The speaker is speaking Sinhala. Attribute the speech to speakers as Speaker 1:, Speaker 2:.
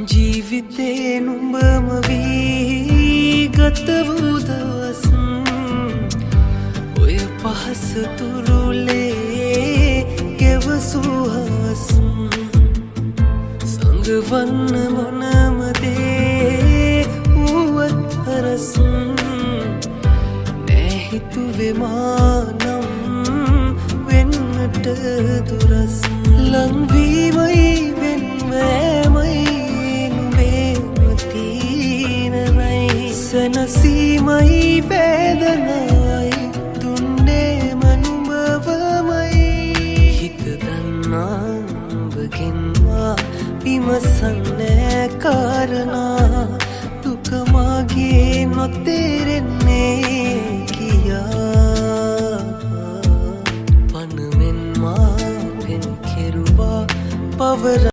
Speaker 1: ජීවිතේ නුඹම වී ගත වූ දවස් ඔය පහස තුරුලේ ගෙවසූ හවස් සඟවන්න මොනම දේ වුවත් හරස් නෑ හිතුවේ මානම් වෙන්නට දුරස් ලංවීමයි සැනසීමයි වේදනයි දුන්නේ මනුඹවමයි හිත දන්නා උඹගෙන්වා විමසන්නේ කාරණා දුක මාගේ නොතේරෙන්නේ කියා පනමෙන් මා පෙන් කෙරුවා පවර